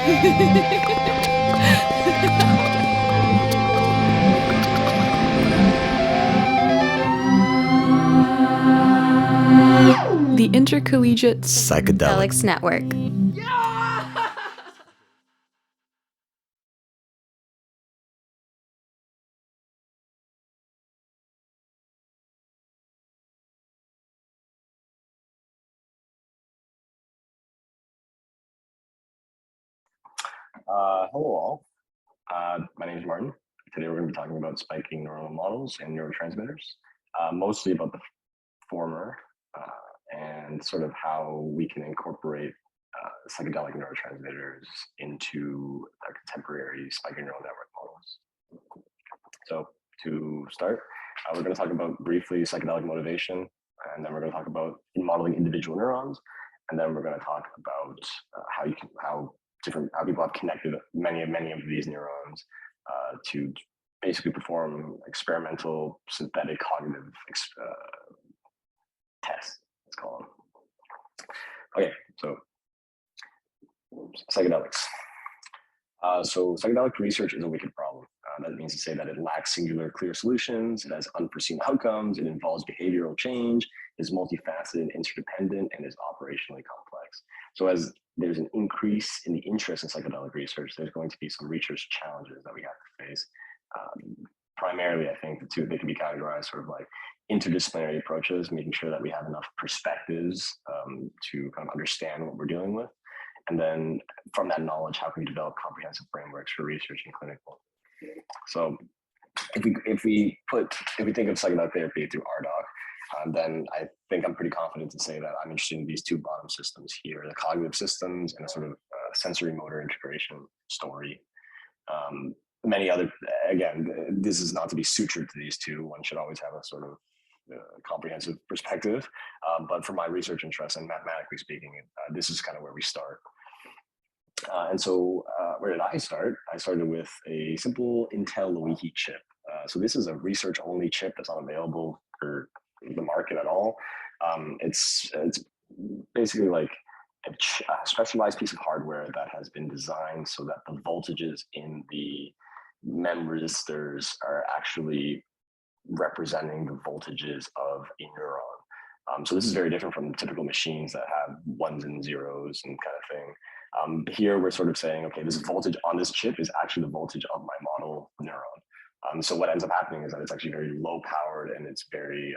The Intercollegiate Psychedelics Network. Hello all. My name is Martin. Today we're going to be talking about spiking neuronal models and neurotransmitters, mostly about the former and sort of how we can incorporate psychedelic neurotransmitters into our contemporary spiking neural network models. So to start, we're going to talk about briefly psychedelic motivation, and then we're going to talk about modeling individual neurons, and then we're going to talk about how people have connected many of these neurons to basically perform experimental synthetic cognitive tests, let's call them. Okay, so psychedelics. So psychedelic research is a wicked problem. That means to say that it lacks singular clear solutions, it has unforeseen outcomes, it involves behavioral change, is multifaceted, interdependent, and is operationally complex. So as there's an increase in the interest in psychedelic research, there's going to be some research challenges that we have to face. Primarily, I think they can be categorized sort of like interdisciplinary approaches, making sure that we have enough perspectives to kind of understand what we're dealing with. And then from that knowledge, how can we develop comprehensive frameworks for research and clinical? So if we think of psychedelic therapy through RDoC, then I think I'm pretty confident to say that I'm interested in these two bottom systems here, the cognitive systems and a sort of sensory motor integration story. Many other, again, this is not to be sutured to these two. One should always have a sort of comprehensive perspective. But for my research interests and mathematically speaking, this is kind of where we start. And so where did I start? I started with a simple Intel Loihi chip. So this is a research-only chip that's not available for the market at all. It's basically like a specialized piece of hardware that has been designed so that the voltages in the MEM resistors are actually representing the voltages of a neuron. So this is very different from typical machines that have ones and zeros and kind of thing. Here we're sort of saying, okay, this voltage on this chip is actually the voltage of my model neuron. So what ends up happening is that it's actually very low powered and it's very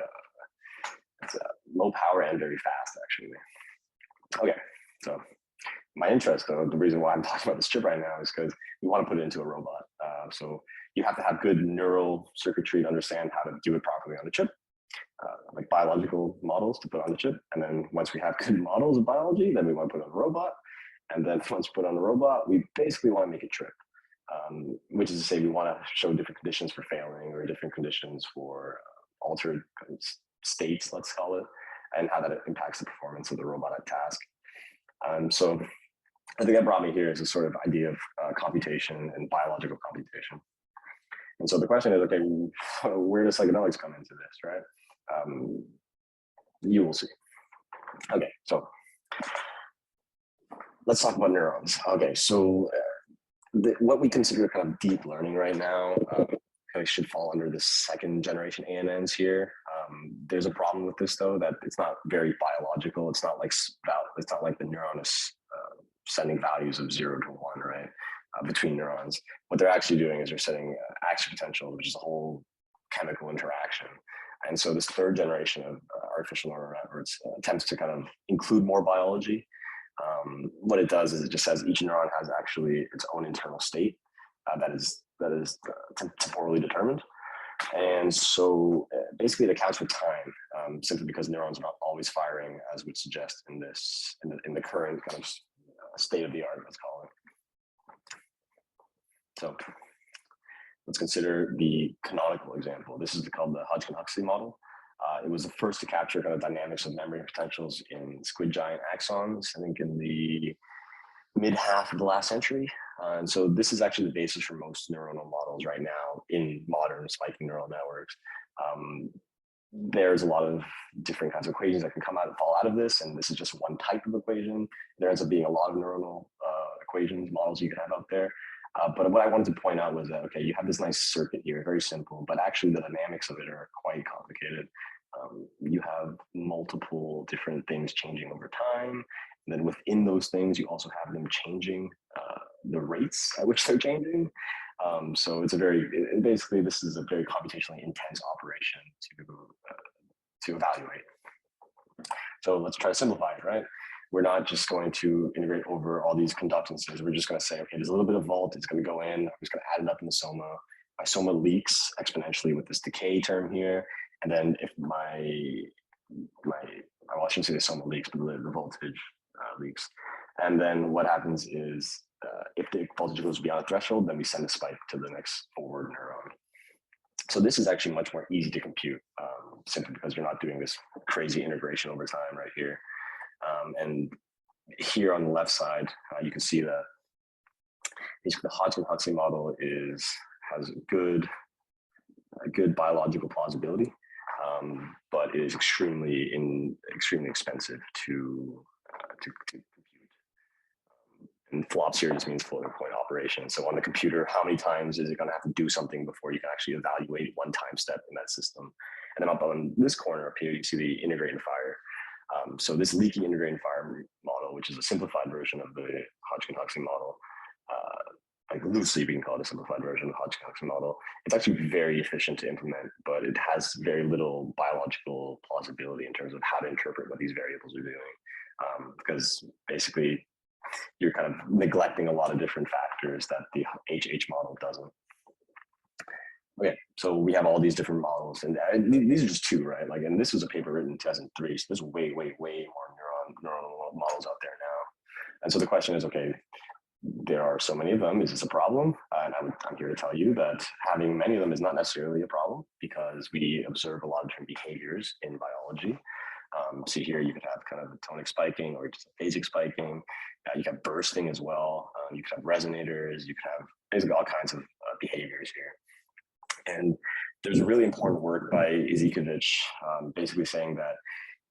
low power and very fast actually. Okay, so my interest though, the reason why I'm talking about this chip right now is because we want to put it into a robot. So you have to have good neural circuitry to understand how to do it properly on the chip. Like biological models to put on the chip. And then once we have good models of biology, then we want to put on a robot. And then once put on the robot, we basically want to make it trip, which is to say we want to show different conditions for failing or different conditions for altered states, let's call it, and how that impacts the performance of the robot at task. So I think that brought me here is a sort of idea of computation and biological computation. And so the question is, okay, where does psychedelics come into this, right? You will see. Okay, so let's talk about neurons. Okay, so what we consider kind of deep learning right now should fall under the second generation ANNs here. There's a problem with this though, that it's not very biological. It's not like the neuron is sending values of 0 to 1, right? Between neurons. What they're actually doing is they're setting action potential, which is a whole chemical interaction. And so this third generation of artificial neural networks attempts to kind of include more biology. What it does is it just says each neuron has actually its own internal state that is temporally determined. And so basically it accounts for time, simply because neurons are not always firing as would suggest in the current kind of state of the art, let's call it. So let's consider the canonical example. This is called the Hodgkin-Huxley model. It was the first to capture kind of dynamics of memory potentials in squid giant axons, I think in the mid half of the last century. And so this is actually the basis for most neuronal models right now in modern spiking neural networks. There's a lot of different kinds of equations that can come out and fall out of this, and this is just one type of equation. There ends up being a lot of neuronal equations models you could have out there. But what I wanted to point out was that, okay, you have this nice circuit here, very simple, but actually the dynamics of it are quite complicated. You have multiple different things changing over time. And then within those things, you also have them changing the rates at which they're changing. So it's a basically, this is a very computationally intense operation to evaluate. So let's try to simplify it, right? We're not just going to integrate over all these conductances. We're just going to say, okay, there's a little bit of volt. It's going to go in. I'm just going to add it up in the soma. My soma leaks exponentially with this decay term here. And then if well, I shouldn't say the soma leaks, but the voltage leaks. And then what happens is if the voltage goes beyond a threshold, then we send a spike to the next forward neuron. So this is actually much more easy to compute, simply because you're not doing this crazy integration over time right here. And here on the left side, you can see that basically the Hodgkin-Huxley model has a good biological plausibility, but it is extremely expensive to compute. And flops here just means floating point operation. So on the computer, how many times is it going to have to do something before you can actually evaluate one time step in that system? And then up on this corner up here, you see the integrate and fire. So this leaky integrate and fire model, which is a simplified version of the Hodgkin-Huxley model, like loosely we can call it a simplified version of the Hodgkin-Huxley model. It's actually very efficient to implement, but it has very little biological plausibility in terms of how to interpret what these variables are doing. Because basically you're kind of neglecting a lot of different factors that the HH model doesn't. Okay, so we have all these different models, and these are just two, right? Like, and this was a paper written in 2003, so there's way more neuronal models out there now. And so the question is, okay, there are so many of them. Is this a problem? And I'm here to tell you that having many of them is not necessarily a problem, because we observe a lot of different behaviors in biology. So here you could have kind of a tonic spiking or just a phasic spiking. You can have bursting as well. You could have resonators. You could have basically all kinds of behaviors here. And there's really important work by Izikovic basically saying that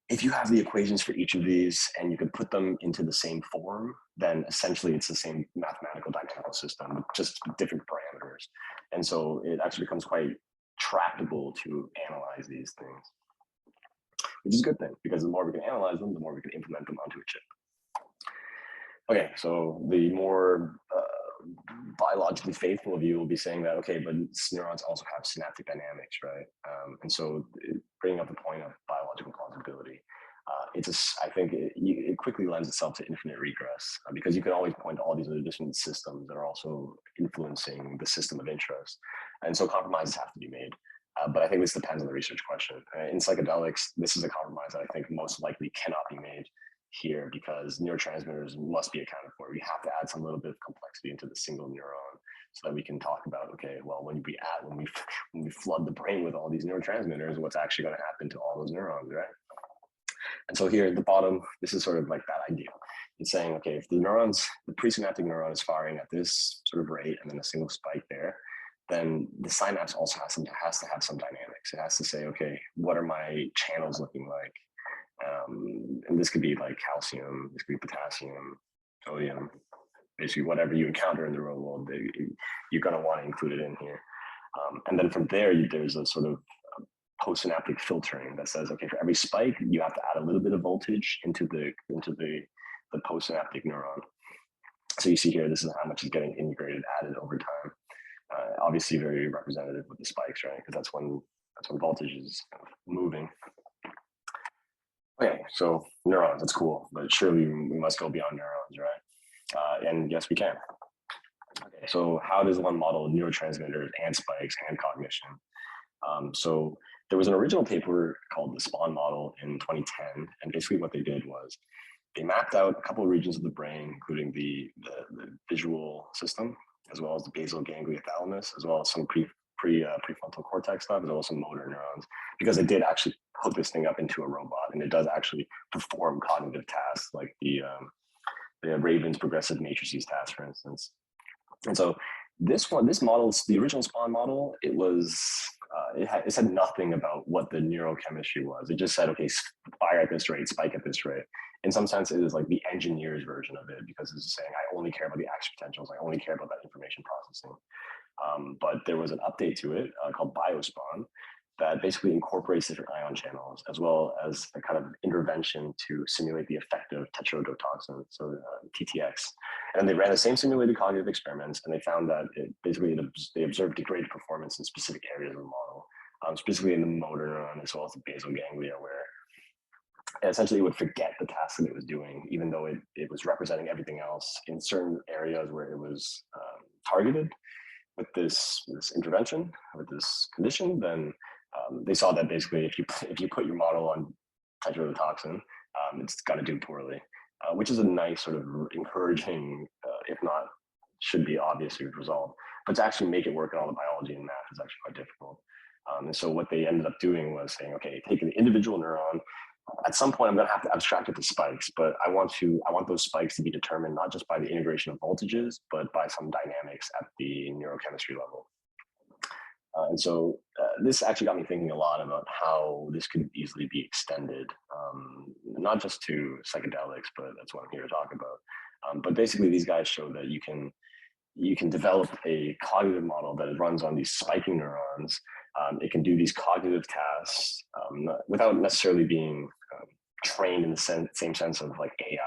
if you have the equations for each of these and you can put them into the same form, then essentially it's the same mathematical dynamical system with just different parameters. And so it actually becomes quite tractable to analyze these things, which is a good thing, because the more we can analyze them, the more we can implement them onto a chip. Okay, so the more biologically faithful of you will be saying that, okay, but neurons also have synaptic dynamics, right? And so bringing up the point of biological plausibility, I think it quickly lends itself to infinite regress, because you can always point to all these other different systems that are also influencing the system of interest. And so compromises have to be made. But I think this depends on the research question. In psychedelics, this is a compromise that I think most likely cannot be made here, because neurotransmitters must be accounted for. We have to add some little bit of complexity into the single neuron so that we can talk about, okay, well, when we flood the brain with all these neurotransmitters, what's actually going to happen to all those neurons, right? And so here at the bottom, this is sort of like that idea. It's saying, okay, if the presynaptic neuron is firing at this sort of rate and then a single spike there, then the synapse also has to have some dynamics. It has to say, okay, what are my channels looking like? And this could be like calcium, this could be potassium, sodium, basically whatever you encounter in the real world, you're going to want to include it in here. And then from there, there's a sort of postsynaptic filtering that says, okay, for every spike, you have to add a little bit of voltage into the postsynaptic neuron. So you see here, this is how much is getting integrated, added over time. Obviously very representative with the spikes, right? Because that's when voltage is kind of moving. Okay, so neurons, that's cool, but surely we must go beyond neurons, right? And yes, we can. Okay, so how does one model neurotransmitters and spikes and cognition? So there was an original paper called the Spawn model in 2010, and basically what they did was they mapped out a couple of regions of the brain, including the visual system, as well as the basal ganglia thalamus, as well as some prefrontal cortex stuff, as well as some motor neurons, because they did actually hook this thing up into a robot, and it does actually perform cognitive tasks like the Raven's progressive matrices task, for instance. And so this model, the original Spawn model, it said nothing about what the neurochemistry was. It just said, okay, fire at this rate, spike at this rate. in some sense, it is like the engineer's version of it, because it's saying, I only care about the action potentials. I only care about that information processing. But there was an update to it called BioSpawn that basically incorporates different ion channels, as well as a kind of intervention to simulate the effect of tetrodotoxin, so TTX. And they ran the same simulated cognitive experiments, and they found that they observed degraded performance in specific areas of the model, specifically in the motor neuron as well as the basal ganglia, where essentially it would forget the task that it was doing, even though it was representing everything else in certain areas where it was targeted with this intervention, with this condition. Then they saw that basically if you put your model on tetrodotoxin, it's going to do poorly, which is a nice sort of encouraging, if not should be obviously result. But to actually make it work in all the biology and math is actually quite difficult. And so what they ended up doing was saying, okay, take an individual neuron. At some point, I'm going to have to abstract it to spikes, but I want those spikes to be determined not just by the integration of voltages, but by some dynamics at the neurochemistry level. And so this actually got me thinking a lot about how this could easily be extended, not just to psychedelics, but that's what I'm here to talk about. But basically, these guys show that you can develop a cognitive model that runs on these spiking neurons. It can do these cognitive tasks without necessarily being trained in the same sense of like AI.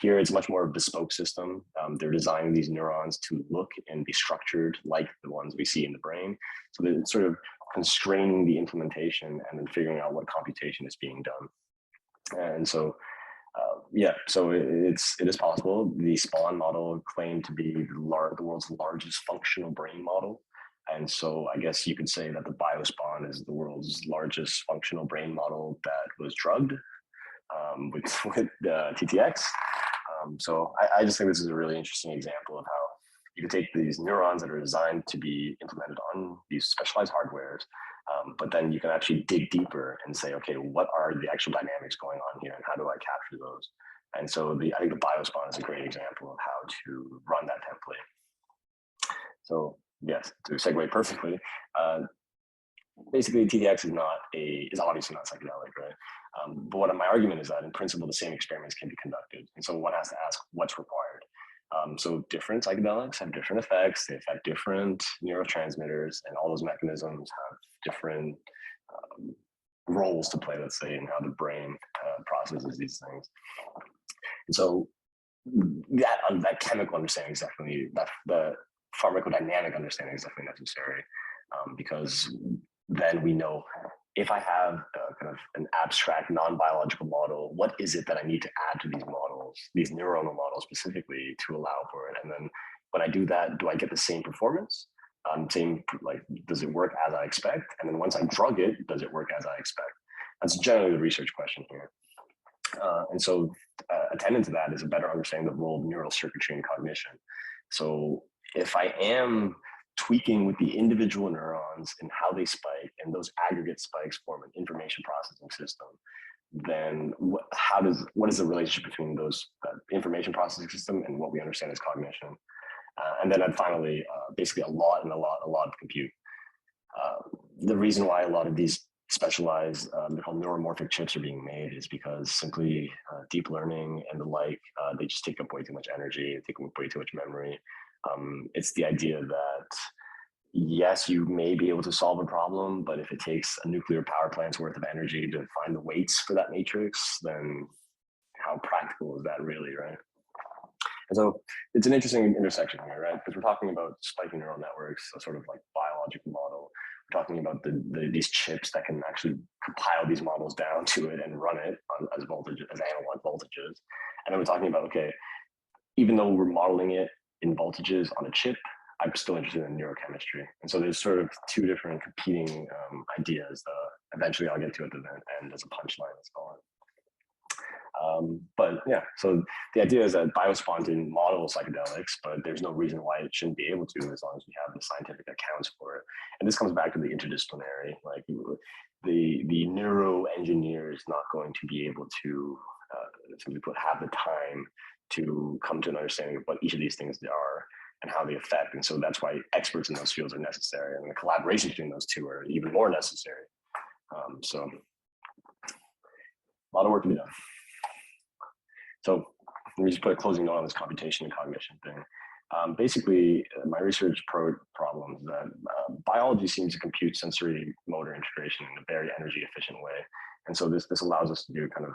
Here, it's much more of a bespoke system. They're designing these neurons to look and be structured like the ones we see in the brain. So they're sort of constraining the implementation and then figuring out what computation is being done. And so, so it is possible. The Spawn model claimed to be the world's largest functional brain model. And so I guess you could say that the BioSpawn is the world's largest functional brain model that was drugged with TTX. So I just think this is a really interesting example of how you could take these neurons that are designed to be implemented on these specialized hardwares, but then you can actually dig deeper and say, okay, what are the actual dynamics going on here and how do I capture those? And so I think the BioSpawn is a great example of how to run that template. So yes, to segue perfectly, basically TTX is obviously not psychedelic, right? But what my argument is that in principle, the same experiments can be conducted. And so one has to ask what's required. So different psychedelics have different effects. They affect different neurotransmitters, and all those mechanisms have different roles to play, let's say, in how the brain processes these things. And so that chemical understanding is definitely, the pharmacodynamic understanding is definitely necessary, because then we know if I have kind of an abstract non-biological model, what is it that I need to add to these models, these neuronal models specifically, to allow for it? And then when I do that, do I get the same performance? Does it work as I expect? And then once I drug it, does it work as I expect? That's generally the research question here. And so attendant to that is a better understanding of the role of neural circuitry and cognition. So if I am tweaking with the individual neurons and how they spike, and those aggregate spikes form an information processing system, then what is the relationship between those information processing system and what we understand as cognition? And then finally, basically a lot of compute. The reason why a lot of these specialized, they're called neuromorphic chips, are being made is because simply deep learning and the like, they just take up way too much energy, they take up way too much memory. It's the idea that yes, you may be able to solve a problem, but if it takes a nuclear power plant's worth of energy to find the weights for that matrix, then how practical is that really, right? And so it's an interesting intersection here, right? Because we're talking about spiking neural networks, a sort of like biological model. We're talking about these chips that can actually compile these models down to it and run it as analog voltages. And then we're talking about, okay, even though we're modeling it in voltages on a chip, I'm still interested in neurochemistry. And so there's sort of two different competing ideas. Eventually I'll get to at the end as a punchline, let's call it. But yeah, so the idea is that BioSpawn didn't model psychedelics, but there's no reason why it shouldn't be able to, as long as we have the scientific accounts for it. And this comes back to the interdisciplinary, like the neuro engineer is not going to be able to simply have the time to come to an understanding of what each of these things are and how they affect. And so that's why experts in those fields are necessary, and the collaboration between those two are even more necessary. So a lot of work to be done. So let me just put a closing note on this computation and cognition thing. Basically, my research problem is that biology seems to compute sensory motor integration in a very energy efficient way. And so this allows us to do kind of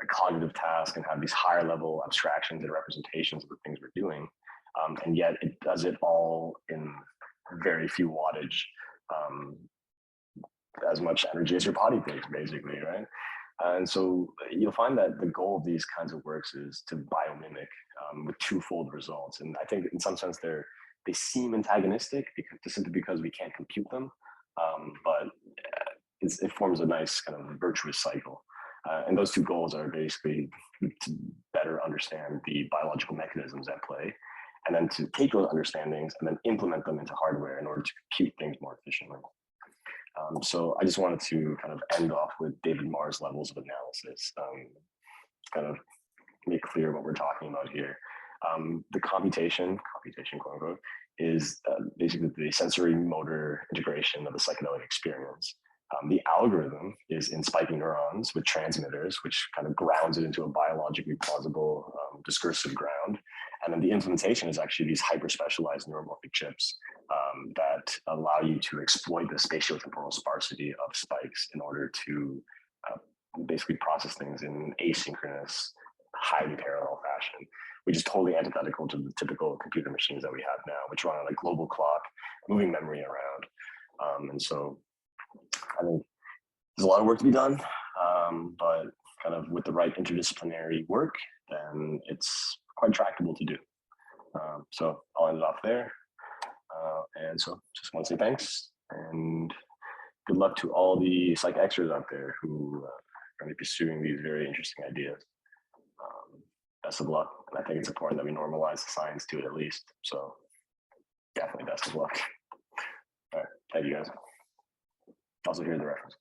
cognitive tasks and have these higher level abstractions and representations of the things we're doing. And yet it does it all in very few wattage, as much energy as your body takes, basically, right? And so you'll find that the goal of these kinds of works is to biomimic with twofold results. And I think in some sense they seem antagonistic simply because we can't compute them, but it forms a nice kind of virtuous cycle. And those two goals are basically to better understand the biological mechanisms at play, and then to take those understandings and then implement them into hardware in order to compute things more efficiently. So I just wanted to kind of end off with David Marr's levels of analysis, kind of make clear what we're talking about here. The computation quote unquote, is basically the sensory motor integration of the psychedelic experience. The algorithm is in spiking neurons with transmitters, which kind of grounds it into a biologically plausible discursive ground. And then the implementation is actually these hyper-specialized neuromorphic chips that allow you to exploit the spatiotemporal sparsity of spikes in order to basically process things in asynchronous, highly parallel fashion, which is totally antithetical to the typical computer machines that we have now, which run on a global clock, moving memory around. And so I think there's a lot of work to be done, but kind of with the right interdisciplinary work, then it's quite tractable to do. So I'll end it off there. And so just want to say thanks and good luck to all the psych extras out there who are going to be pursuing these very interesting ideas. Best of luck. And I think it's important that we normalize the science to it at least. So definitely best of luck. All right. Thank you guys. Also, here's the reference.